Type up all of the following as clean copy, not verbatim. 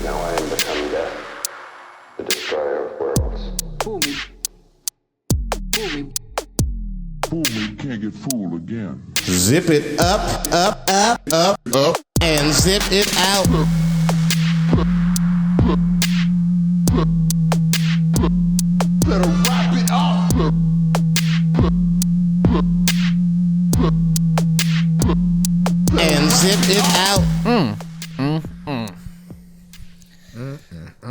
Now I am become death, the destroyer of worlds. Fool me. Fool me. Fool me, can't get fooled again. Zip it up, and zip it out. Better wrap it up. And zip it out.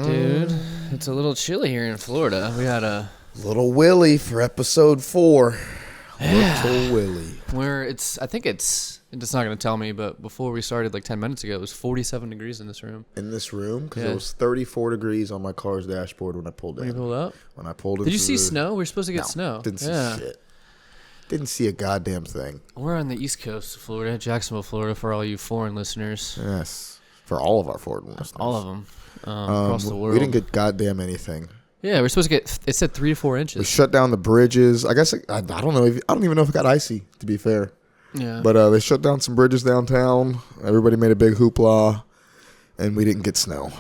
Dude, it's a little chilly here in Florida. We had a Little Willie for episode 4. Little Willie. I think it's not going to tell me, but before we started like 10 minutes ago, it was 47 degrees in this room. In this room, because Yeah. it was 34 degrees on my car's dashboard when I pulled in. When you pulled up? When I pulled in. Did you see snow? We were supposed to get snow. Didn't see shit. Didn't see a goddamn thing. We're on the east coast of Florida, Jacksonville, Florida, for all you foreign listeners. Yes. For all of our foreign listeners. All of them across the world. We didn't get goddamn anything. Yeah, we're supposed to get. It said 3 to 4 We inches. shut down the bridges. I guess I don't know. I don't even know if it got icy. To be fair, Yeah, but they shut down some bridges downtown. Everybody made a big hoopla, and we didn't get snow.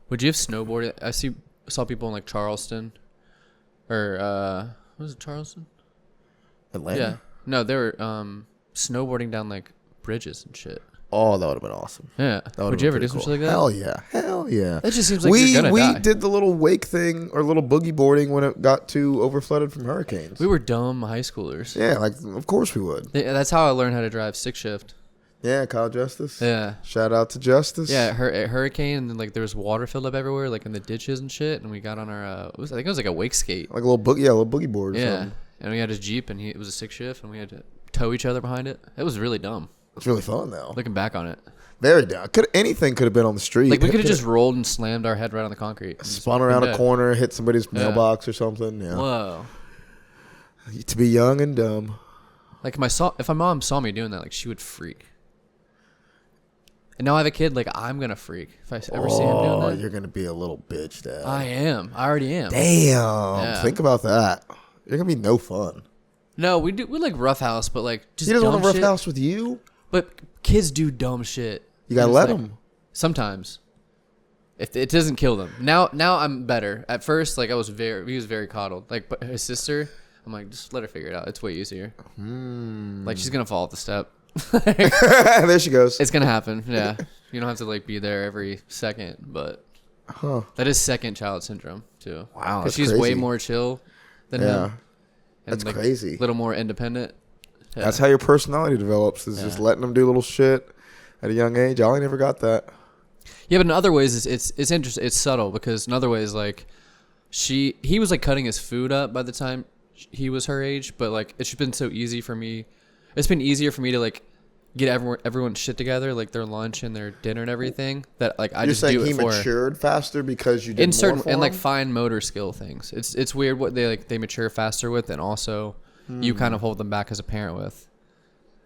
would you have snowboarded? I saw people in like Charleston, or what was it, Charleston? Atlanta. Yeah, no, they were snowboarding down like bridges and shit. Oh, that would have been awesome. Yeah, That would've would you been ever do pretty something cool. like that? Hell yeah. That just seems like you're gonna we die. did the little wake thing or little boogie boarding when it got too overflooded from hurricanes. We were dumb high schoolers. Yeah, like of course we would. Yeah, that's how I learned how to drive stick shift. Yeah, Kyle Justice. Yeah. Shout out to Justice. Yeah, hurricane, and then like there was water filled up everywhere, like in the ditches and shit. And we got on our, I think it was like a wake skate. Like a little boogie board or Yeah, something. and we had his Jeep, and it was a stick shift, and we had to tow each other behind it. It was really dumb. It's really fun though. Looking back on it, Very dumb. Anything could have been on the street. like we could have just rolled and slammed our head right on the concrete, and just spun been around a dead. corner, hit somebody's mailbox or something. Yeah. Whoa! To be young and dumb. Like if my mom saw me doing that, like she would freak. And now I have a kid, like I'm gonna freak if I ever see him doing Oh, that. you're gonna be a little bitch, Dad. I am. I already am. Damn. Yeah. Think about that. You're gonna be no fun. No, we like roughhouse, but like just He doesn't dumb want to rough shit. house with you. But kids do dumb shit. You gotta And let it's like, them. Sometimes. If it doesn't kill them. Now I'm better. At first, like he was very coddled. Like, but his sister, I'm like, just let her figure it out. It's way easier. Like she's gonna fall off the step. There she goes. It's gonna happen. Yeah, you don't have to like be there every second, but that is second child syndrome too. Wow, because that's she's way crazy. more chill than Yeah. him. That's like, crazy. A little more independent. Yeah. That's how your personality develops. Is just letting them do little shit at a young age. I never got that. Yeah, but in other ways, it's interesting. It's subtle because in other ways, like he was like cutting his food up by the time he was her age, but like it's just been so easy for me. It's been easier for me to like get everyone's shit together, like their lunch and their dinner and everything. That like I You're just saying do it he for matured faster because you did in more certain for and like him? fine motor skill things. It's weird what they mature faster with, and also you kind of hold them back as a parent with,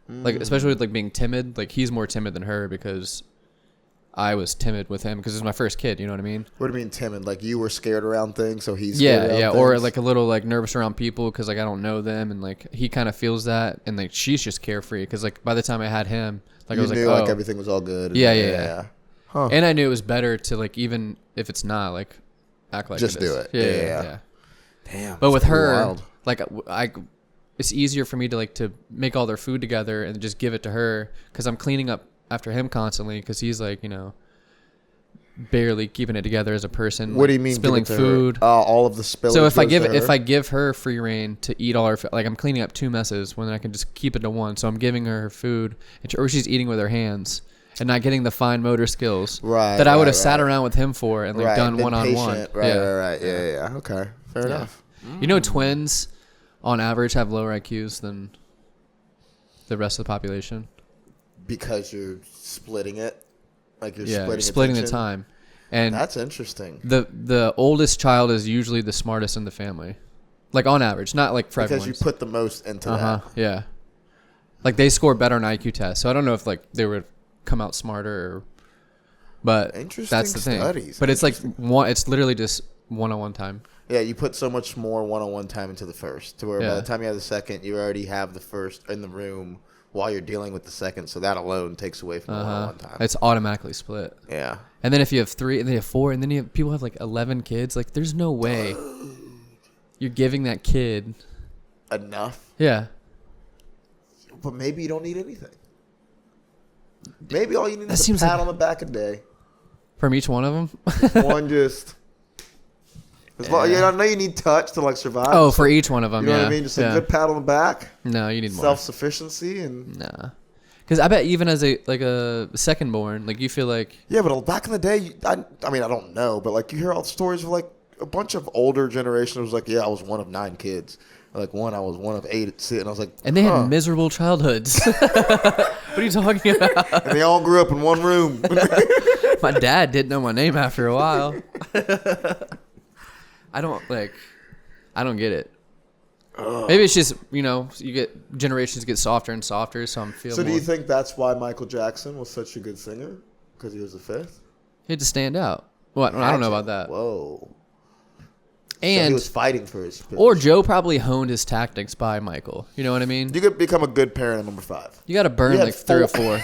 like especially with like being timid. Like he's more timid than her because I was timid with him because it was my first kid. You know what I mean? What do you mean timid? Like you were scared around things, so he's Yeah, scared around or things? like a little like nervous around people because like I don't know them, and like he kind of feels that, and like she's just carefree because like by the time I had him, like you I was knew like, like oh, everything was all good. Yeah. Huh. and I knew it was better to like even if it's not like act like Just it is. do it. Yeah. Yeah. Damn. But with that's pretty her, wild. like it's easier for me to like to make all their food together and just give it to her because I'm cleaning up after him constantly because he's like barely keeping it together as a person. What do you mean spilling give it to her? food? All of the spillage. So if I goes to her? give her free reign to eat all her like I'm cleaning up 2 messes when I can just keep it to one. So I'm giving her food, or she's eating with her hands and not getting the fine motor skills that I would have sat around with him for and like done been one on one. patient. Right. Yeah. Okay. Fair enough. You know, twins on average have lower IQs than the rest of the population. Because you're splitting it. Like you're Yeah, splitting the attention. time. And That's interesting. the oldest child is usually the smartest in the family. Like on average, not like for Because everyone. you put the most into that. Yeah. Like they score better on IQ tests. So I don't know if like they would come out smarter but Interesting that's the thing. studies. But it's like it's literally just one-on-one time. Yeah, you put so much more one-on-one time into the first, to where by Yeah. the time you have the second, you already have the first in the room while you're dealing with the second, so that alone takes away from the one time. It's automatically split. Yeah. And then if you have 3, and then you have 4, and then you have people have like 11 kids, like there's no way you're giving that kid Enough. Yeah. But maybe you don't need anything. Maybe all you need That is a seems pat like- on the back a day. From each one of them. One just. I know you need touch to like survive. Oh, for each one of them. You know yeah. what I mean? Just yeah. a good pat on the back. No, you need more. Self-sufficiency and. Nah. Because I bet even as a second born, like you feel like Yeah, but back in the day, I mean, I don't know, but like you hear all the stories of like a bunch of older generation was like, yeah, I was one of 9 kids. Or, like I was one of 8 at sea, and I was like, and they had miserable childhoods. What are you talking about? and they all grew up in one room. My dad didn't know my name after a while. I don't get it. Maybe it's just, you get generations get softer and softer, so I'm feeling So do you think that's why Michael Jackson was such a good singer? Because he was the 5th? he had to stand out. Well, I don't know about that. Whoa. So And he was fighting for his position. or Joe probably honed his tactics by Michael. You know what I mean? You could become a good parent at number 5. You got to burn You had like 3 or 4.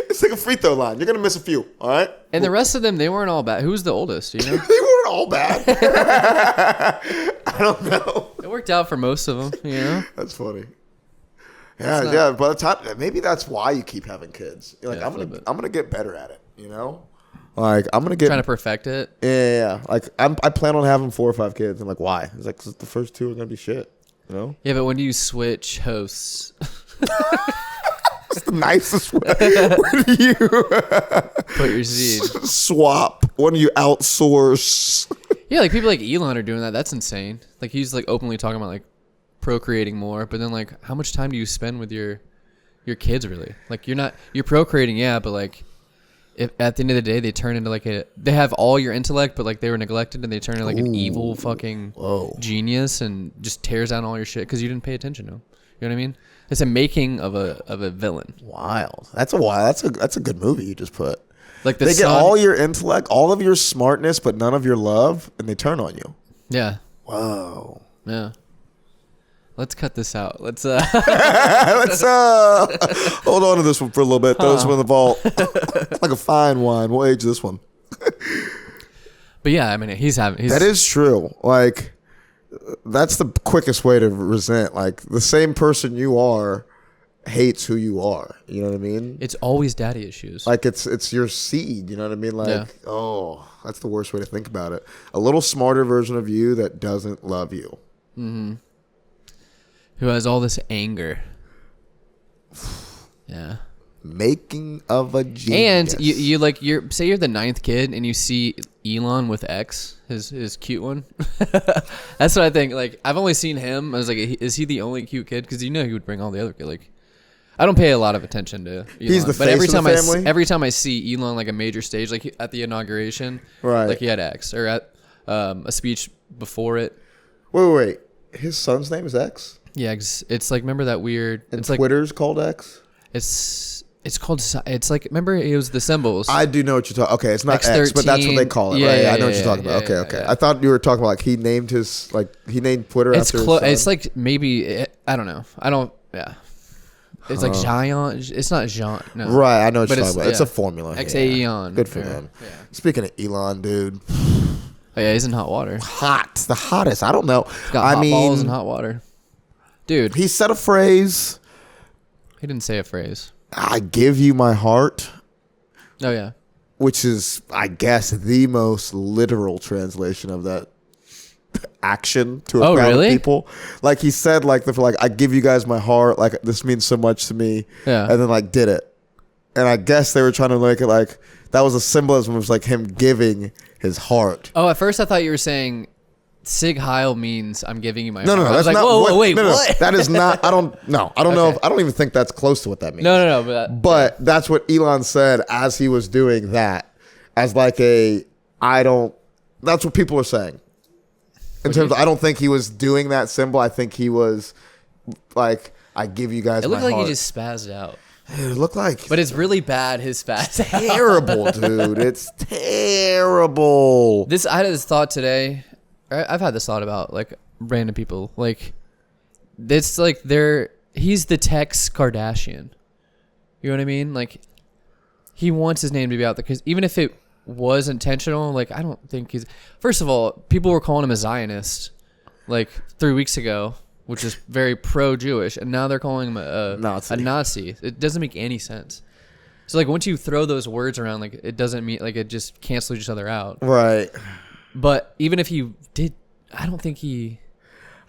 It's like a free throw line. You're going to miss a few, all right? And the rest of them, they weren't all bad. Who was the oldest? You know, They weren't all bad. I don't know. it worked out for most of them. You know, That's funny. Yeah. By the time, maybe that's why you keep having kids. You're like, Yeah, I'm gonna get better at it. You know, like I'm gonna get trying to perfect it. Yeah. Like I plan on having 4 or 5 kids. I'm like, why? It's like 'cause the first 2 are gonna be shit. You know. Yeah, but when do you switch hosts? It's the nicest way. When do you Put your seed. swap? When do you outsource? Yeah, like people like Elon are doing that. That's insane. Like he's like openly talking about like procreating more, but then like how much time do you spend with your kids really? Like you're procreating, yeah, but like if at the end of the day they turn into like they have all your intellect, but like they were neglected and they turn into like an evil fucking genius and just tears down all your shit because you didn't pay attention to them. You know what I mean? It's a making of a villain. Wild. That's a good movie you just put. Like the They get son, all your intellect, all of your smartness, but none of your love, and they turn on you. yeah, Whoa. yeah. Let's cut this out. Let's Let's hold on to this one for a little bit. Throw this one in the vault. Like a fine wine. We'll age this one. But yeah, I mean That is true. Like that's the quickest way to resent. Like the same person you are hates who you are. You know what I mean? it's always daddy issues. Like it's your seed. You know what I mean? Like Yeah. oh, that's the worst way to think about it. A little smarter version of you that doesn't love you. Who has all this anger. Yeah. Making of a genius. And you like say you're the 9th kid and you see Elon with X, his cute one. That's what I think. Like I've only seen him. I was like, is he the only cute kid? Because he would bring all the other kids. Like I don't pay a lot of attention to Elon. He's the but face every of the time family? every time I see Elon like a major stage, like at the inauguration, Right. Like he had X or at a speech before it. Wait. His son's name is X? Yeah, it's like remember that weird. And it's like Twitter's called X? it's called. It's like remember it was the symbols. I do know what you're talking. Okay, it's not X, X13. but that's what they call it, Yeah, right? yeah, I know what yeah, you're talking about. yeah, Okay. yeah. I thought you were talking about like he named Twitter It's after his close. son. It's like maybe I don't know. I don't. Yeah. It's like Giant. It's not Jean. No. Right, I know what But you're it's- talking about. It's yeah. a formula. X-Aeon. Good for Yeah, them. yeah. Speaking of Elon, dude, Oh, yeah, he's in hot water. hot, the hottest. I don't know. Got I hot balls in mean, hot water. Dude, he said a phrase. he didn't say a phrase. I give you my heart, Oh yeah. which is, I guess, the most literal translation of that action to a Oh, crowd really? of people. Like he said, like I give you guys my heart. Like this means so much to me. Yeah. And then like did it. And I guess they were trying to make it like that was a symbolism. It was like him giving his heart. Oh, at first I thought you were saying Sig Heil means I'm giving you my. No, heart. I that's was like, not. whoa, wait, no, what? That is not. I don't know. I don't know. Okay. I don't even think that's close to what that means. No. But that's what Elon said as he was doing that, as like I don't. That's what people are saying. In terms of, I don't think he was doing that symbol. I think he was like, I give you guys It my looked like heart. he just spazzed out. It looked like. But it's really bad. His spaz. terrible, dude. It's terrible. I had this thought today. I've had this thought about like random people. Like it's like he's the Tex Kardashian. You know what I mean? Like, he wants his name to be out there because even if it was intentional, like, I don't think he's. First of all, people were calling him a Zionist like 3 weeks ago, which is very pro-Jewish, and now they're calling him a Nazi. It doesn't make any sense. So like once you throw those words around, like it doesn't mean like it just cancels each other out. Right. But even if he did, I don't think he.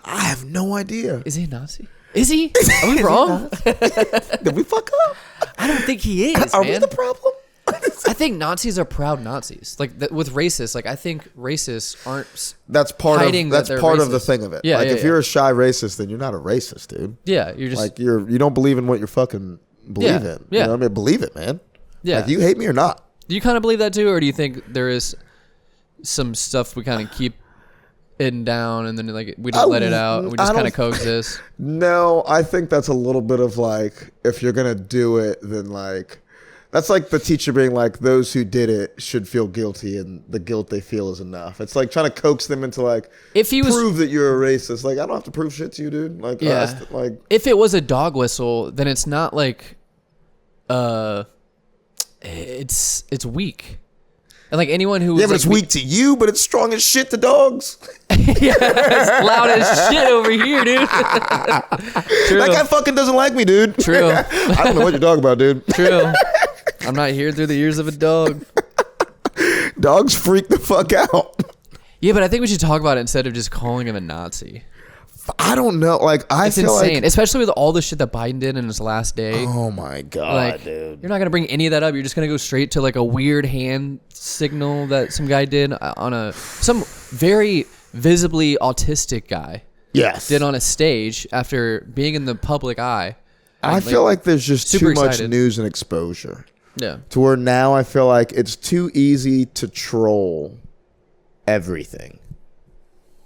I have no idea. Is he a Nazi? Is he? Are we wrong? Did we fuck up? I don't think he is. Are man. we the problem? I think Nazis are proud Nazis. Like with racists, like I think racists aren't. That's part hiding of that they're of the racist. thing of it. Yeah, like yeah, if yeah. you're a shy racist, then you're not a racist, dude. Yeah, you're just Like you don't believe in what you're fucking believe Yeah, in. yeah. You know what I mean? Believe it, man. yeah. Like you hate me or not. Do you kind of believe that too, or do you think there is some stuff we kind of keep hidden down and then like we don't let it out and we just kind of coexist? No, I think that's a little bit of like, if you're gonna do it, then like, that's like the teacher being like, those who did it should feel guilty, and the guilt they feel is enough. It's like trying to coax them into like, If he was prove that you're a racist. Like I don't have to prove shit to you, dude. Like Yeah. like if it was a dog whistle, then it's not like, it's weak. And like anyone who yeah, was but it's like, weak to you, but it's strong as shit to dogs. yeah, it's loud as shit over here, dude. True. That guy fucking doesn't like me, dude. True. I don't know what you're talking about, dude. True. I'm not here through the ears of a dog. Dogs freak the fuck out. Yeah, but I think we should talk about it instead of just calling him a Nazi. I don't know. Like I It's feel insane, like, especially with all the shit that Biden did in his last day. oh my god, Like, dude. you're not gonna bring any of that up. You're just gonna go straight to like a weird hand signal that some guy did on some very visibly autistic guy Yes. did on a stage after being in the public eye. I And, feel like there's just super too much excited. news and exposure Yeah, to where now I feel like it's too easy to troll everything.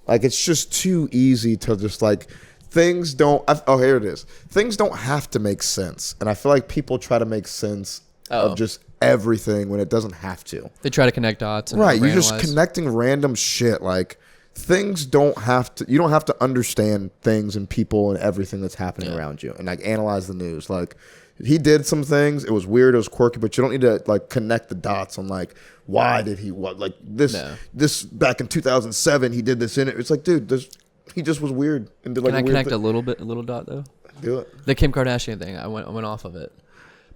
Like it's just too easy to just like things don't. Here it is. Things don't have to make sense, and I feel like people try to make sense of just everything when it doesn't have to. they try to connect dots. And Right, you're just overanalyze. connecting random shit. Like things don't have to. You don't have to understand things and people and everything that's happening around you, and like analyze the news. Like he did some things. It was weird. It was quirky, but you don't need to like connect the dots on like why did he what like this No. this back in 2007 he did this in it. It's like dude, he just was weird and did like Can I a weird connect thing. a little dot though? Do it. The Kim Kardashian thing, I went off of it,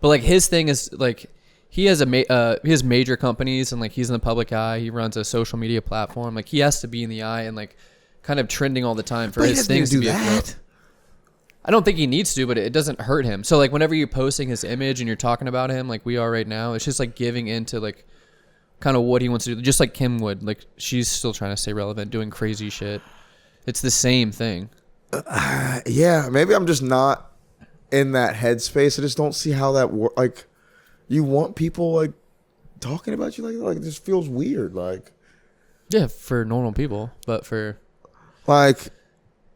but like his thing is like he has he has major companies and like he's in the public eye. He runs a social media platform. Like he has to be in the eye and like kind of trending all the time for But he his doesn't things to even be do a that. float. I don't think he needs to, but it doesn't hurt him. So like whenever you're posting his image and you're talking about him like we are right now, it's just like giving into like kind of what he wants to do, just like Kim would. Like she's still trying to stay relevant, doing crazy shit. It's the same thing. Yeah, maybe I'm just not in that headspace. I just don't see how that works. Like, you want people like talking about you like that? Like it just feels weird. Like Yeah, for normal people, but for the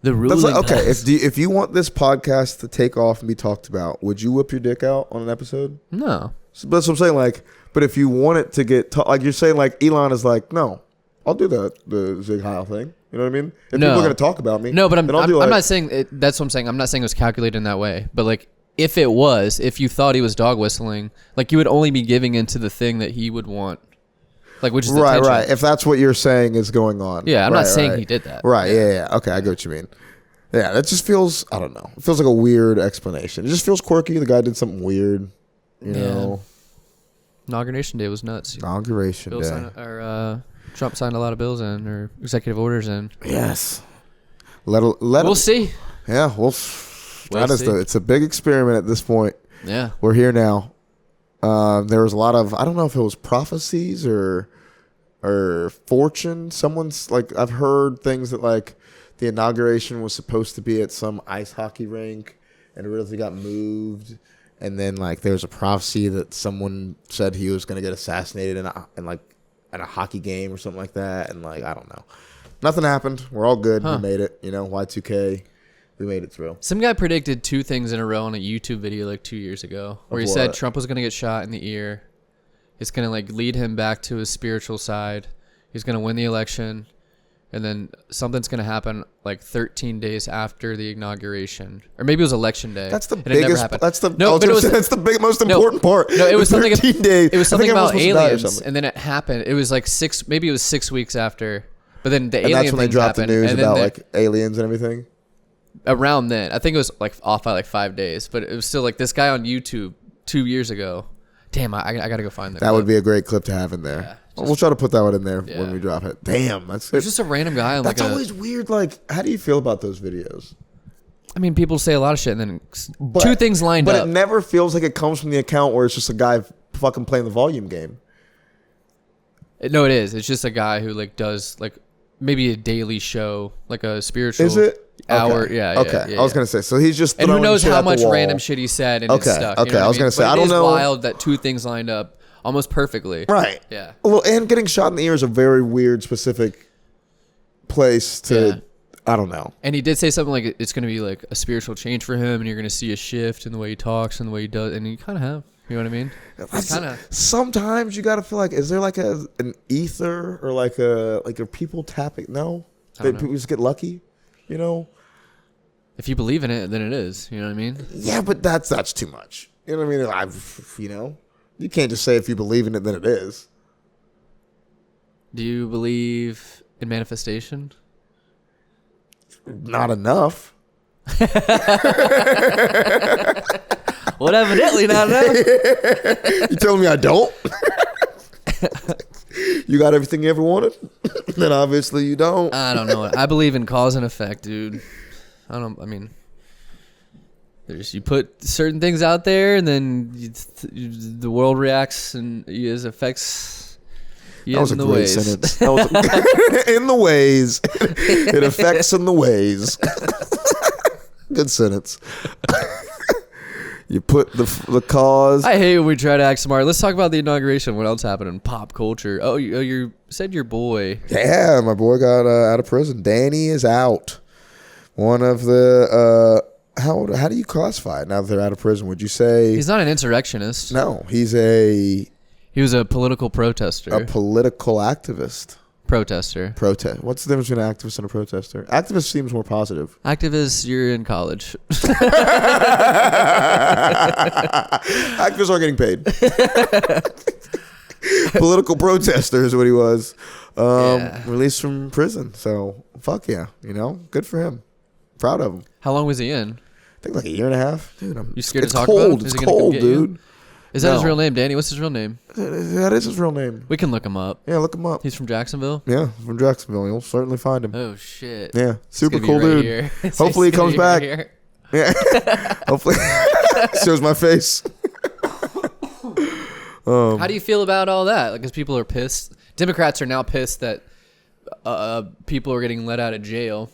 the that's ruling like, okay. class. If you want this podcast to take off and be talked about, would you whip your dick out on an episode? No. So that's what I'm saying. Like, but if you want it to get like you're saying, like Elon is like, no, I'll do the Zig Heil thing. You know what I mean? If No. people are gonna talk about me, No, but I'm then I'll do, I'm like- not saying it, that's what I'm saying. I'm not saying it was calculated in that way. But like, if it was, if you thought he was dog whistling, like you would only be giving into the thing that he would want, like which is right, attention. right. If that's what you're saying is going on, Yeah, I'm Right, not saying right. he did that. Right, yeah. Okay, I get what you mean. Yeah, that just feels, I don't know. It feels like a weird explanation. It just feels quirky. The guy did something weird, you know. Inauguration day was nuts. Inauguration Bill day. signed, Trump signed a lot of bills in or executive orders in. Yes. Let We'll see. Yeah, it's a big experiment at this point. Yeah. We're here now. There was a lot of, I don't know if it was prophecies or fortune. Someone's like, I've heard things that like the inauguration was supposed to be at some ice hockey rink and it really got moved. And then like there's a prophecy that someone said he was going to get assassinated in a hockey game or something like that. And like, I don't know. Nothing happened. We're all good. We made it. You know, Y2K. We made it through. Some guy predicted 2 things in a row on a YouTube video like 2 years ago where he said what? Trump was going to get shot in the ear. It's going to like lead him back to his spiritual side. He's going to win the election. and then something's gonna happen like 13 days after the inauguration, or maybe it was election day. That's the and it never biggest. happened. That's the. No, but it was that's the most important part. No, it was The something. 13 days. It was something I think about everyone's supposed to die or aliens, something. and then it happened. It was like maybe it was 6 weeks after. But then the And alien that's when they thing dropped the happened, news and then about like aliens and everything. around then, I think it was like off by like 5 days, but it was still like this guy on YouTube 2 years ago. Damn, I gotta go find That would be a great clip to have in there. Yeah, We'll try to put that one in there Yeah. when we drop it. Damn, that's There's just a random guy on like that's always weird. Like, how do you feel about those videos? I mean, people say a lot of shit, and then two things lined but up. it never feels like it comes from the account where it's just a guy fucking playing the volume game. No, it is. It's just a guy who like does like maybe a daily show, like a spiritual. Is it? Hour? Okay. Yeah. Okay. Yeah, I was gonna say. So he's just And who throwing knows shit how at the much wall. random shit he said and it's Okay, stuck. okay, You know I what was mean? gonna say, But I it don't is know- wild that two things lined up almost perfectly. Right. Yeah. Well, and getting shot in the ear is a very weird, specific place to. Yeah. I don't know. And he did say something like it's going to be like a spiritual change for him, and you're going to see a shift in the way he talks and the way he does, and you kind of have. You know what I mean? It's kind of. Sometimes you gotta feel like, is there like an ether or like are people tapping? No, I don't know. people just get lucky. You know. If you believe in it, then it is. You know what I mean? Yeah, but that's too much. You know what I mean? You can't just say if you believe in it, then it is. Do you believe in manifestation? Not enough. Well, evidently not enough. You telling me I don't? You got everything you ever wanted? Then obviously you don't. I don't know. I believe in cause and effect, dude. I mean, you put certain things out there, and then the world reacts and it affects you That was a in the great ways. sentence. That was in the ways. It affects in the ways. Good sentence. You put the cause. I hate when we try to act smart. Let's talk about the inauguration. What else happened in pop culture? Oh, you said your boy. Yeah, my boy got out of prison. Danny is out. One of the how do you classify it now that they're out of prison? Would you say He's not an insurrectionist. no? He's a He was a political protester. political activist. Protester. Protest. What's the difference between an activist and a protester? Activist seems more positive. Activists, you're in college. Activists are getting paid. Political protester is what he was. Yeah. Released from prison. So fuck yeah, good for him. Proud of him. How long was he in? I think like a year and a half, dude. You scared it's to talk cold. about him? It's Is he gonna come cold, get you? dude. Is that his No. real name, Danny? What's his real name? That is his real name. We can look him up. Yeah, look him up. He's from Jacksonville. Yeah, from Jacksonville. You'll certainly find him. Oh shit. Yeah, It's super gonna be cool right dude. here. Hopefully he It's gonna comes be back. right here. Yeah, hopefully shows my face. How do you feel about all that? Because people are pissed. Democrats are now pissed that people are getting let out of jail.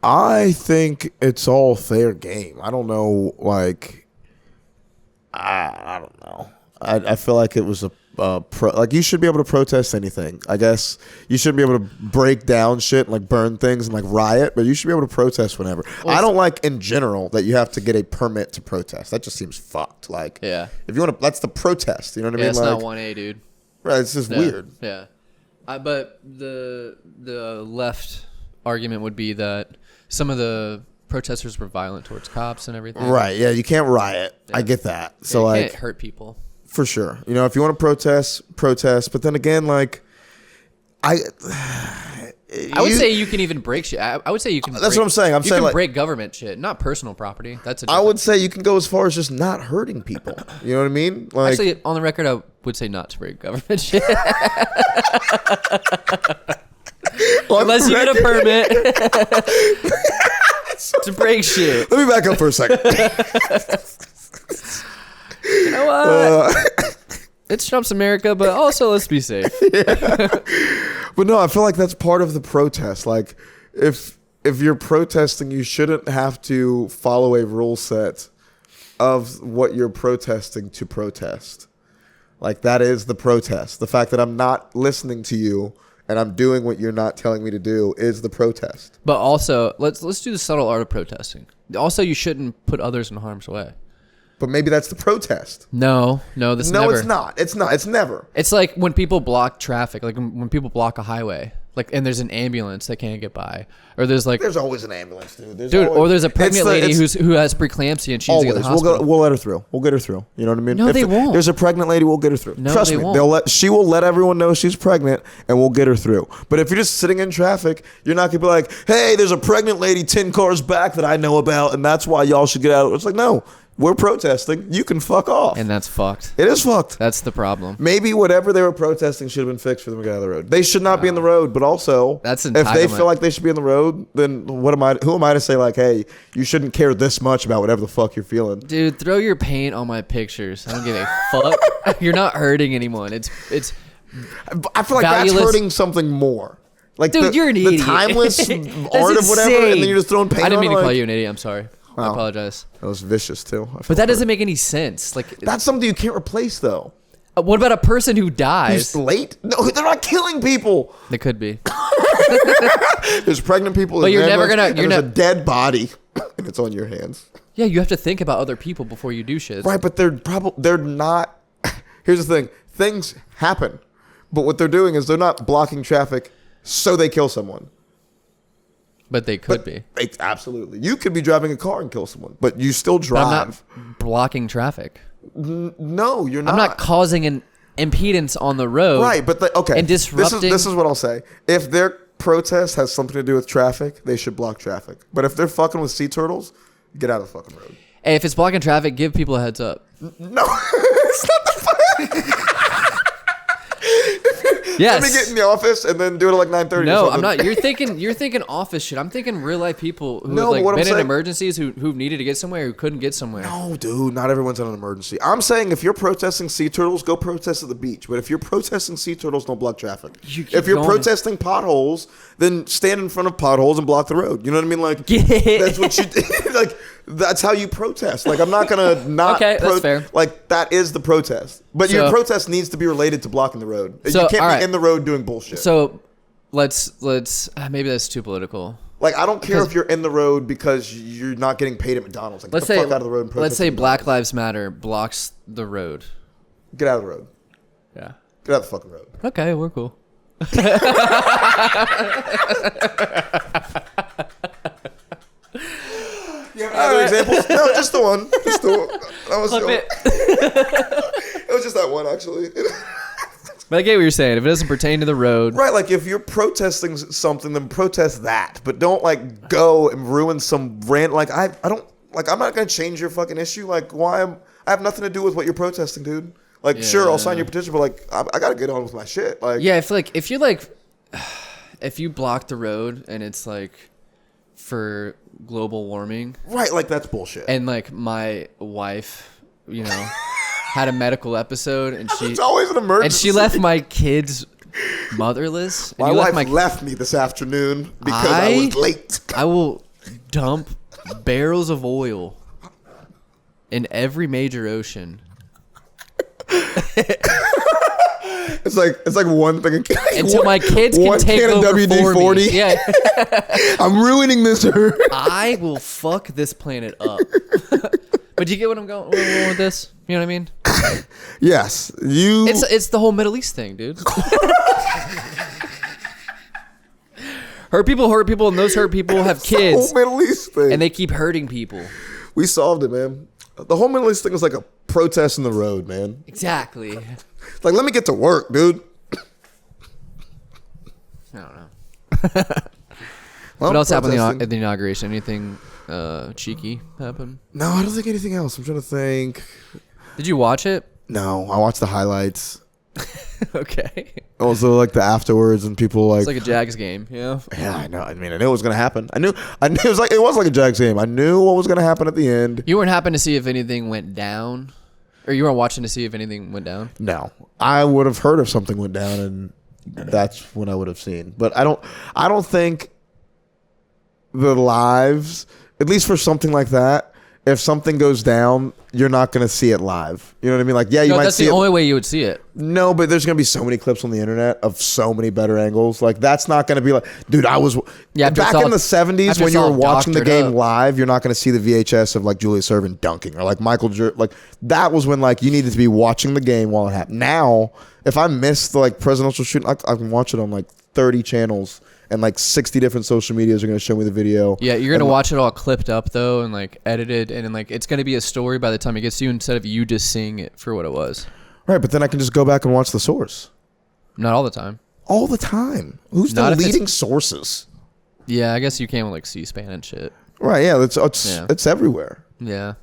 I think it's all fair game. I don't know, like, I don't know. I feel like it was like you should be able to protest anything. I guess you shouldn't be able to break down shit and like burn things and like riot, but you should be able to protest whenever. I don't like in general that you have to get a permit to protest. That just seems fucked. Like, Yeah. if you want to, that's the protest. You know what I Yeah, mean? it's Like, not 1A, dude. right? It's just Yeah. weird. Yeah. But the left argument would be that some of the protesters were violent towards cops and everything. Right? Yeah, you can't riot. I get that. Yeah, So you like, can't hurt people. for sure. If you want to protest. But then again, like, I would say you can even break shit. I would say you can. That's break, what I'm saying. I'm you saying, can like- break government shit, not personal property. That's a I would say you can go as far as just not hurting people. You know what I mean? Like, actually on the record. I would say not to break government shit unless you get a permit to break shit. let me back up for a second. You know what? It's Trump's America, but also let's be safe. But no, I feel like that's part of the protest. Like, if you're protesting, you shouldn't have to follow a rule set of what you're protesting to protest. Like, that is the protest. The fact that I'm not listening to you and I'm doing what you're not telling me to do is the protest. But also, let's do the subtle art of protesting. Also, you shouldn't put others in harm's way. But maybe that's the protest. No, No, never. it's not. It's not. It's never. It's like when people block traffic, like when people block a highway, like, and there's an ambulance that can't get by, or there's like, There's always an ambulance, dude. or there's a It's pregnant the- lady it's- who has preeclampsia and she needs to get to the Always, hospital. we'll let her through. We'll get her through. You know what I mean? No, they won't. There's a pregnant lady. We'll get her through. No, Trust they me. won't. She will let everyone know she's pregnant, and we'll get her through. But if you're just sitting in traffic, you're not gonna be like, "Hey, there's a pregnant lady 10 cars back that I know about, and that's why y'all should get out." It's like, no, we're protesting. You can fuck off. And that's fucked. It is fucked. That's the problem. Maybe whatever they were protesting should have been fixed for them to get out of the road. They should not be in the road, but also, That's if they entitlement. feel like they should be in the road, then what am I? Who am I to say like, hey, you shouldn't care this much about whatever the fuck you're feeling? Dude, throw your paint on my pictures. I don't give a fuck. You're not hurting anyone. It's I feel like Valueless- that's hurting something more. Like dude, you're an the idiot. timeless That's art of whatever, and insane. then you're just throwing paint I didn't on mean it, to call like- you an idiot. I'm sorry. I Wow. apologize. That was vicious too. I feel But that hurt. doesn't make any sense. Like, That's something you can't replace though. what about a person who Who's dies? late? No, they're not killing people. They could be. There's pregnant people. But in you're never ambulance, gonna- and you're there's not- a dead body, and it's on your hands. Yeah, you have to think about other people before you do shit. Right, but they're not. Here's the thing: things happen, but what they're doing is they're not blocking traffic so they kill someone. But they could be. Absolutely, you could be driving a car and kill someone, but you still But drive. I'm not blocking traffic. No, you're not. I'm not causing an impedance on the road. Right, but okay. And disrupting. This is what I'll say. If their protest has something to do with traffic, they should block traffic. But if they're fucking with sea turtles, get out of the fucking road. Hey, if it's blocking traffic, give people a heads up. No, it's not the fun. Yes. Let me get in the office and then do it at like 9:30. No, or I'm something. not. You're thinking office shit. I'm thinking real life people who No, have like but what I'm been in saying- emergencies who've needed to get somewhere who couldn't get somewhere. No, dude, not everyone's in an emergency. I'm saying if you're protesting sea turtles, go protest at the beach. But if you're protesting sea turtles, don't block traffic. You keep If you're going. protesting potholes, then stand in front of potholes and block the road. You know what I mean? Like that's what you like. That's how you protest. Like I'm not gonna not. Okay, that's fair. Like that is the protest. But your So- protest needs to be related to blocking the road. So, you can't all be right. in the road doing bullshit. So let's maybe that's too political. Like I don't care if you're in the road because you're not getting paid at McDonald's. Like, Let's get the say fuck out of the road. And let's protest say at Black McDonald's. Lives Matter blocks the road. Get out of the road. Yeah. Get out of the fucking road. Okay, we're cool. You have any other examples? No, just the one. Just the one. That was Clip the it. It was just that one, actually. But I get what you're saying. If it doesn't pertain to the road, Right, like if you're protesting something, then protest that. But don't like go and ruin some rant. Like I don't like. I'm not gonna change your fucking issue. Like why? I have nothing to do with what you're protesting, dude. Like sure, I'll sign your petition, but like I gotta get on with my shit. Like yeah. If you block the road and it's like for global warming, right, like that's bullshit. and like my wife, had a medical episode and It's always an emergency. and she left my kids motherless. And My you wife left left me this afternoon because I was late. I will dump barrels of oil in every major ocean It's like one thing until my kids can one take can of over for me. WD-40. Yeah, I'm ruining this. I will fuck this planet up. But do you get what I'm going with this? You know what I mean? Yes, you. It's the whole Middle East thing, dude. hurt people, and those hurt people have the kids, whole Middle East thing. and they keep hurting people. We solved it, man. The whole Middle East thing is like a protest in the road, man. Exactly. It's like, let me get to work, dude. I don't know. Well, What else happened protesting. at the inauguration? Anything cheeky happen? No, I don't think anything else. I'm trying to think. Did you watch it? No, I watched the highlights. Okay. Also, like the afterwards, and people like, It's like a Jags game, yeah. yeah, I know. I mean, I knew it was gonna happen. I knew it was like a Jags game. I knew what was gonna happen at the end. You weren't happen to see if anything went down, or you weren't watching to see if anything went down. No, I would have heard if something went down, and that's when I would have seen. But I don't think the lives, at least for something like that, if something goes down, you're not going to see it live. You know what I mean? Like, yeah, you No, might that's see the it. only way you would see it. No, but there's going to be so many clips on the internet of so many better angles. Like, that's not going to be like, dude, I was Yeah, after back it's all- in the 70s after when it's you were all watching the doctored game up. live, you're not going to see the VHS of like Julius Erving dunking or like like that was when like you needed to be watching the game while it happened. Now, if I miss the like presidential shooting, I can watch it on like 30 channels. And like 60 different social medias are going to show me the video. Yeah, you're gonna watch it all clipped up though, and like edited, and then like it's gonna be a story by the time it gets to you instead of you just seeing it for what it was. Right, but then I can just go back and watch the source. Not all the time. All the time. Who's Not if it's- deleting sources? Yeah, I guess you can with like C-SPAN and shit. Right, yeah, Yeah. it's everywhere. Yeah.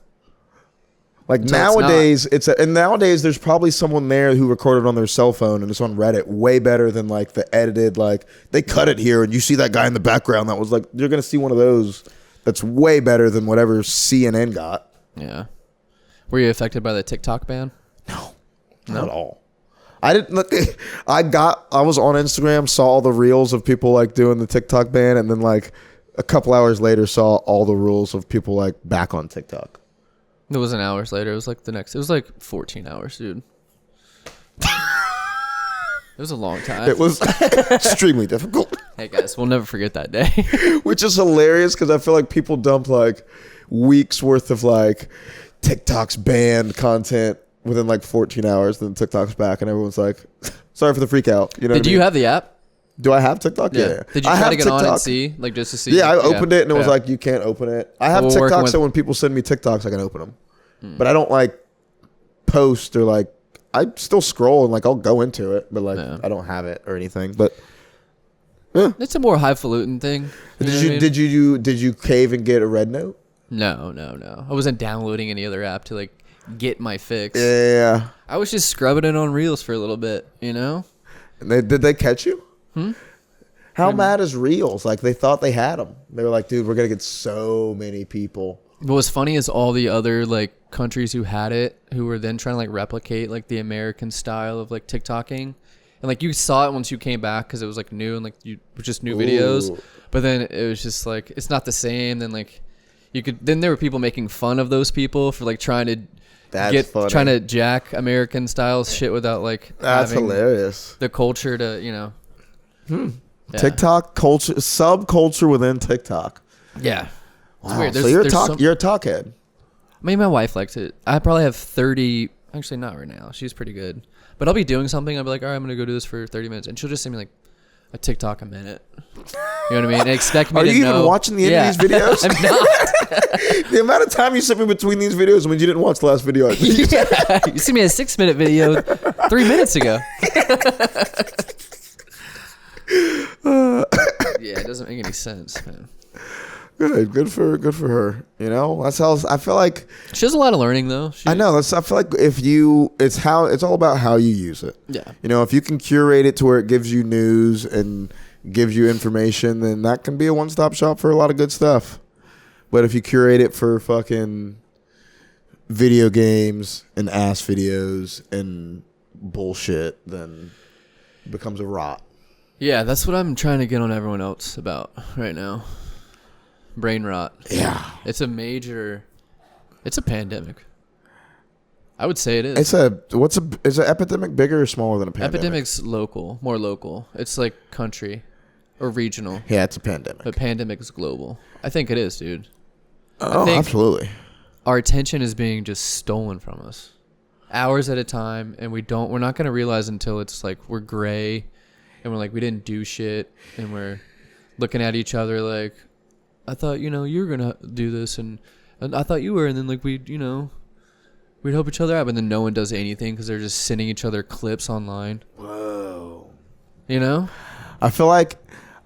Like So nowadays, and nowadays there's probably someone there who recorded on their cell phone and it's on Reddit way better than like the edited, like they cut it here and you see that guy in the background that was like, you're going to see one of those that's way better than whatever CNN got. Yeah. Were you affected by the TikTok ban? Not at all. I didn't look. I was on Instagram, saw all the reels of people like doing the TikTok ban, and then like a couple hours later saw all the rules of people like back on TikTok. It wasn't hours later. It was like it was like 14 hours, dude. It was a long time. It was extremely difficult, Hey guys, we'll never forget that day. which is hilarious because I feel like people dump like weeks worth of like TikTok's banned content within like 14 hours. Then TikTok's back, and everyone's like, "Sorry for the freak out." You know? Did you have the app? Do I have TikTok? Yeah. Did you I try have to get on and TikTok. see, like just to see? Yeah, I opened it and it was Yeah. like, you can't open it. I have Well, we're working TikTok, with- so when people send me TikToks, I can open them. But I don't like post or like, I still scroll and like I'll go into it, but like Yeah. I don't have it or anything. But It's a more highfalutin thing. know what I mean? did you cave and get a red note? No. I wasn't downloading any other app to like get my fix. Yeah. I was just scrubbing it on Reels for a little bit, you know? And did they catch you? How mad is Reels? Like they thought they had them. They were like, dude, we're gonna get so many people. What was funny is all the other like countries who had it, who were then trying to like replicate like the American style of like TikToking, and like you saw it once you came back because it was like new and like you just new videos, Ooh. but then it was just like it's not the same. Then like then there were people making fun of those people for like trying to That's funny. trying to jack American style shit without like That's having hilarious. the culture to Yeah. TikTok culture, subculture within TikTok. Yeah. It's Wow. weird. So There's you're a talk head. I mean, my wife likes it. I probably have 30. Actually, not right now. She's pretty good. But I'll be doing something. I'll be like, all right, I'm going to go do this for 30 minutes. And she'll just send me like a TikTok a minute. You know what I mean? And expect me Are to you know. even watching the end of these videos? I'm not. The amount of time you sent me between these videos means you didn't watch the last video. Yeah. You sent me a 6-minute video 3 minutes ago. Yeah, it doesn't make any sense, man. Good for her. You know, that's how I feel like. She has a lot of learning, though. I know. I feel like it's all about how you use it. Yeah. You know, if you can curate it to where it gives you news and gives you information, then that can be a one-stop shop for a lot of good stuff. But if you curate it for fucking video games and ass videos and bullshit, then it becomes a rot. Yeah, that's what I'm trying to get on everyone else about right now. Brain rot. Yeah. It's a pandemic. I would say it is. Is an epidemic bigger or smaller than a pandemic? Epidemic's more local. It's like country or regional. Yeah, it's a pandemic. But pandemic is global. I think it is, dude. Oh, think- absolutely. Our attention is being just stolen from us. Hours at a time, and we're not going to realize until it's like we're gray and we're like we didn't do shit and we're looking at each other like I thought, you were going to do this and I thought you were, and then like we'd help each other out, but then no one does anything because they're just sending each other clips online. Whoa. You know? I feel like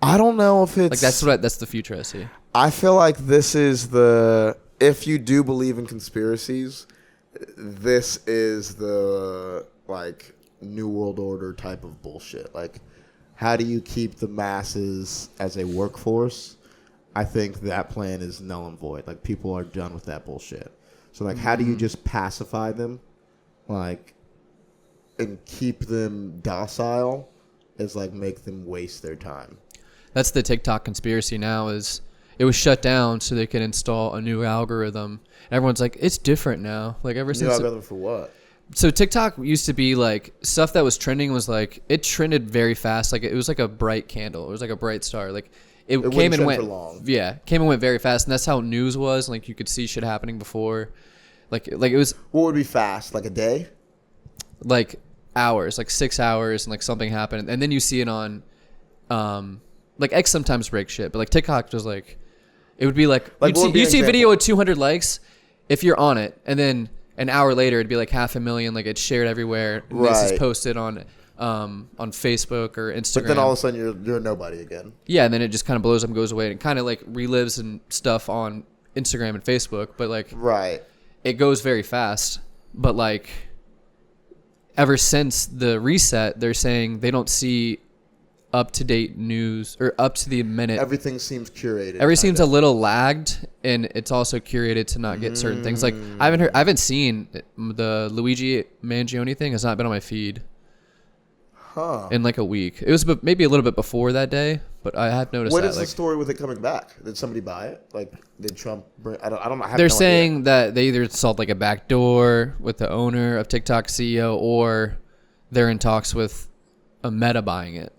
I don't know if it's Like that's the future I see. I feel like this is if you do believe in conspiracies, this is the like New World Order type of bullshit. Like, how do you keep the masses as a workforce? I think that plan is null and void. Like, people are done with that bullshit. So, like, how do you just pacify them, like, and keep them docile? Is like make them waste their time. That's the TikTok conspiracy now is it was shut down so they could install a new algorithm. Everyone's like, it's different now. Like ever New since. algorithm for what? So TikTok used to be like stuff that was trending was like it trended very fast. Like it was like a bright candle. It was like a bright star. Like it came wouldn't and trend went. for long. Yeah, came and went very fast, and that's how news was. Like you could see shit happening before. Like it was What would be fast? Like a day? like hours, like 6 hours, and like something happened, and then you see it on, like X sometimes breaks shit, but like TikTok just like, it would be like Like, what would be you an see a example? video with 200 likes, if you're on it, and then an hour later it'd be like 500,000, like it's shared everywhere. And This is Right. posted on Facebook or Instagram. But then all of a sudden you're nobody again. Yeah, and then it just kind of blows up and goes away, and kind of like relives and stuff on Instagram and Facebook, but like Right. it goes very fast. But like ever since the reset, they're saying they don't see up to date news or up to the minute. Everything seems curated. Everything's a little lagged, and it's also curated to not get certain things. Like I haven't seen the Luigi Mangione thing. Has not been on my feed in like a week. It was maybe a little bit before that day, but I have noticed What that. is Like, the story with it coming back? Did somebody buy it? Like, did Trump bring? I don't know. I have they're no saying idea. that they either sold like a back door with the owner of TikTok CEO, or they're in talks with a Meta buying it,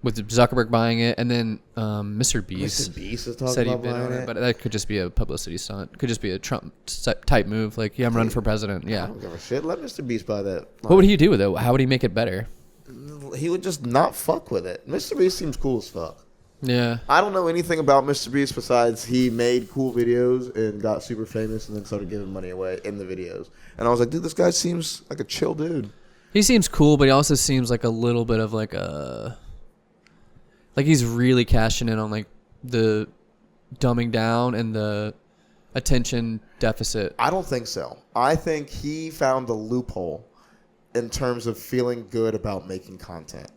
with Zuckerberg buying it, and then Mr. Beast. Mr. Beast is talking Said he'd about bid on buying it, it. but that could just be a publicity stunt. Could just be a Trump type move. Like, yeah, I'm running for president. I Yeah. don't give a shit. Let Mr. Beast buy that. What would he do with it? How would he make it better? He would just not fuck with it. Mr. Beast seems cool as fuck. Yeah. I don't know anything about Mr. Beast besides he made cool videos and got super famous and then started giving money away in the videos. And I was like, dude, this guy seems like a chill dude. He seems cool, but he also seems like a little bit of like a... Like he's really cashing in on like the dumbing down and the attention deficit. I don't think so. I think he found a loophole in terms of feeling good about making content.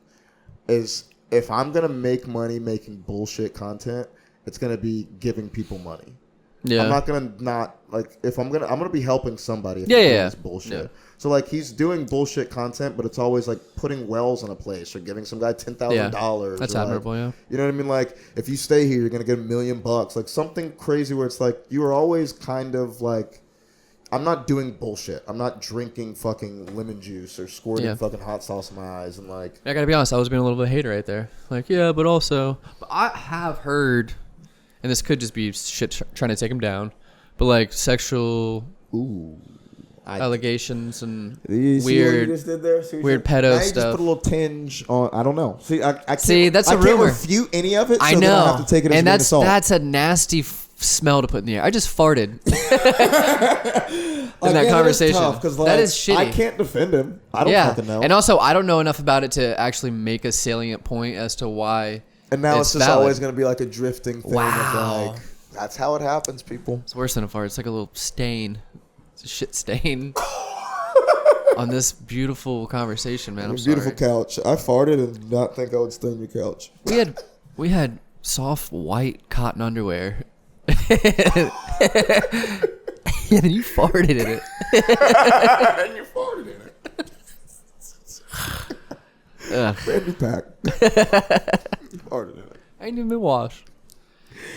Is if I'm going to make money making bullshit content, it's going to be giving people money. Yeah. I'm not going to not like if I'm going to be helping somebody if Yeah, I'm yeah, doing yeah. this bullshit. Yeah. So like he's doing bullshit content, but it's always like putting wells in a place or giving some guy $10,000. That's or, like, admirable, yeah. You know what I mean? Like if you stay here, you're going to get $1 million. Like something crazy where it's like you are always kind of like, I'm not doing bullshit. I'm not drinking fucking lemon juice or squirting fucking hot sauce in my eyes and like. I gotta be honest, I was being a little bit of a hater right there. Like, yeah, but also, but I have heard, and this could just be shit trying to take him down, but like sexual allegations and weird weird pedo now you stuff. just put a little tinge on. I don't know. See, I can't. See, that's a I can't rumor. refute any of it. So I know, then I have to take it as and a grain of salt. that's a nasty smell to put in the air. I just farted in that Again, conversation. It is tough 'cause, like, that is shitty. I can't defend him. I don't fucking know. And also, I don't know enough about it to actually make a salient point as to why. And now it's just valid. always going to be like a drifting thing. Wow. Of like, that's how it happens, people. It's worse than a fart. It's like a little stain. It's a shit stain on this beautiful conversation, man. I'm Beautiful sorry. couch. I farted and did not think I would stain your couch. We had soft white cotton underwear. And then you farted in it. And you farted in it. Ugh. Baby pack. You farted in it. I ain't even been washed.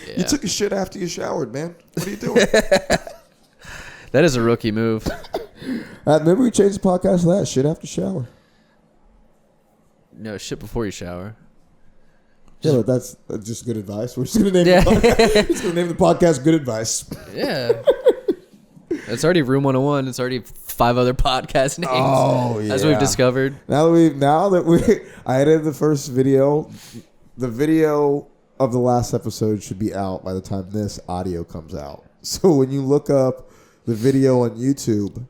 Yeah. You took a shit after you showered, man. What are you doing? That is a rookie move. Maybe we changed the podcast to that. Shit after shower. No, shit before you shower. Yeah, but that's just good advice. We're just going to name Yeah. the podcast. We're just going to name the podcast Good Advice. Yeah. It's already Room 101. It's already 5 other podcast names. Oh, yeah. As we've discovered. Now that we I edited the first video. The video of the last episode should be out by the time this audio comes out. So when you look up the video on YouTube,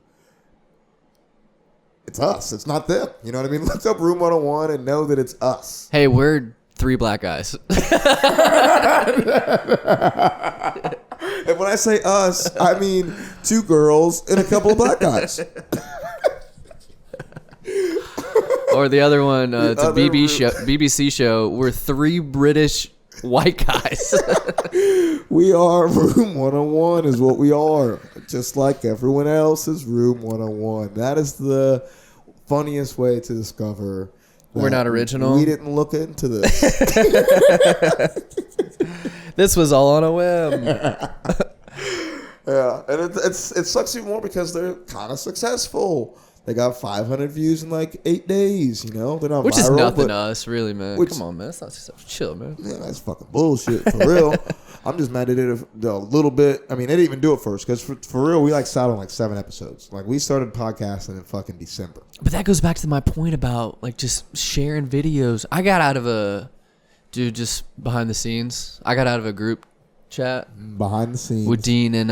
it's us. It's not them. You know what I mean? Look up Room 101 and know that it's us. Hey, we're 3 black guys. And when I say us, I mean 2 girls and a couple of black guys. Or the other one, it's a other BBC show. We're 3 British white guys. We are Room 101 is what we are. Just like everyone else is Room 101. That is the funniest way to discover We're not original. We didn't look into this. This was all on a whim. Yeah, and it sucks even more because they're kind of successful. They got 500 views in like 8 days. You know, they're not Which viral, is nothing but- to us, really, man. Which- Come on, man. That's not so chill, man. Yeah, that's fucking bullshit for real. I'm just mad they did it a little bit. I mean, they didn't even do it first because for real, we like sat on like 7 episodes. Like we started podcasting in fucking December. But that goes back to my point about like just sharing videos. I got out of just behind the scenes. I got out of a group chat Behind the scenes with Dean and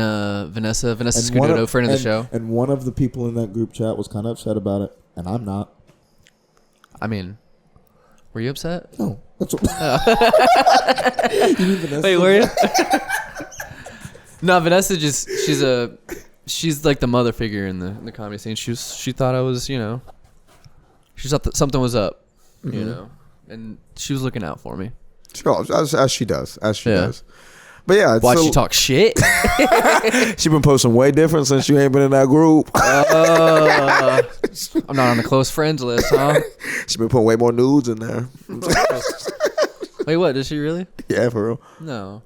Vanessa. Vanessa And one Scuduto, friend of the show. And one of the people in that group chat was kind of upset about it, and I'm not. I mean, were you upset? No, that's what. You mean Vanessa? Wait, were you? No, Vanessa she's like the mother figure in the comedy scene. She thought I was, she thought that something was up, and she was looking out for me. Sure, as she does, Yeah. does. But yeah, Why'd she talk shit? She been posting way different since you ain't been in that group. I'm not on the close friends list, huh? She been putting way more nudes in there. Wait, what? Did she really? Yeah, for real. No.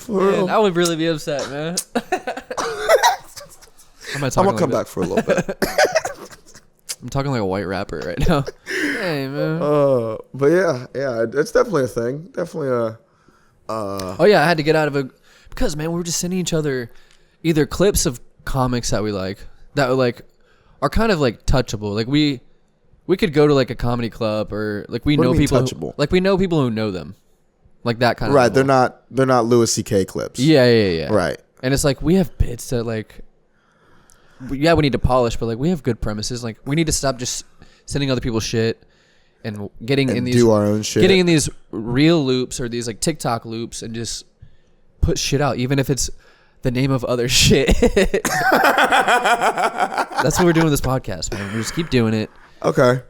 Man, I would really be upset, man. I'm gonna come back for a little bit. I'm talking like a white rapper right now. Hey, man. But yeah, it's definitely a thing. Definitely a. Oh yeah, I had to get out of because man, we were just sending each other either clips of comics that we like that are kind of like touchable. Like we could go to like a comedy club or like we What do know you mean people touchable? like we know people who know them, like that kind of Right, level. they're not Louis C.K. clips. Yeah. Right. And it's like we have bits that like, we need to polish, but like we have good premises. Like we need to stop just sending other people shit and getting in these do our own shit. getting in these real loops or these like TikTok loops and just put shit out, even if it's the name of other shit. That's what we're doing with this podcast, man. We just keep doing it. Okay,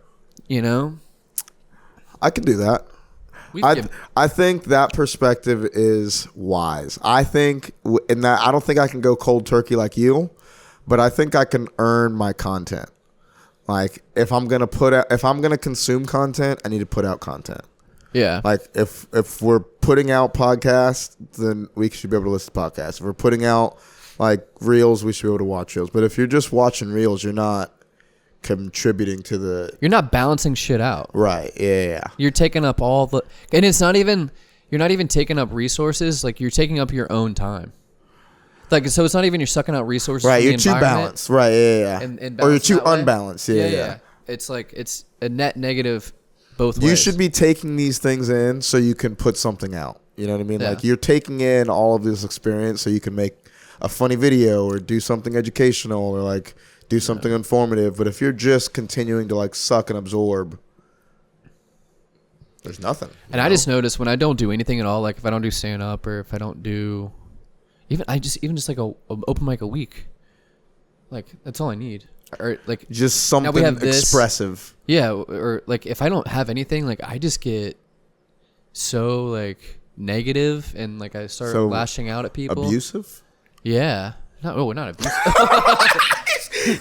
I can do that. I think that perspective is wise. I think in that I don't think I can go cold turkey like you, but I think I can earn my content. Like if I'm gonna consume content, I need to put out content. Yeah. Like if we're putting out podcasts, then we should be able to listen to podcasts. If we're putting out like reels, we should be able to watch reels. But if you're just watching reels, you're not contributing to the. You're not balancing shit out. Right. Yeah. You're taking up all the, and it's not even. You're not even taking up resources. Like you're taking up your own time. Like so, it's not even you're sucking out resources. Right. From You're the too environment. balanced. Right. Yeah. And or you're balanced too that way. unbalanced. Yeah. It's like it's a net negative both ways. You should be taking these things in so you can put something out. You know what I mean? Yeah. Like you're taking in all of this experience so you can make a funny video or do something educational or like do something informative. But if you're just continuing to like suck and absorb, there's nothing. And I just noticed when I don't do anything at all, like if I don't do stand up or if I don't do even just like a open mic a week, like that's all I need. Or like Just now we something have this. expressive. Yeah, or like if I don't have anything, like I just get so like negative and like I start So lashing out at people. Abusive? Yeah. Not abusive.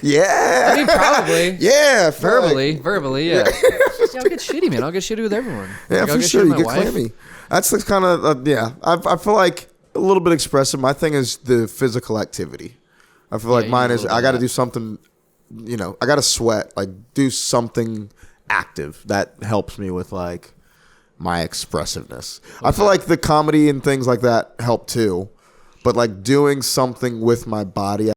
Yeah. I mean, probably. Yeah. I feel like- Verbally, yeah. Yeah, I'll get shitty, man. I'll get shitty with everyone. Yeah, Like, I'll for get sure. shitty You with get my wife. clammy. That's the kind of I feel like a little bit expressive. My thing is the physical activity. I feel like you mine need a is little I bit got of to that. do something. I got to sweat. Like do something active that helps me with like my expressiveness. I feel like the comedy and things like that help too, but like doing something with my body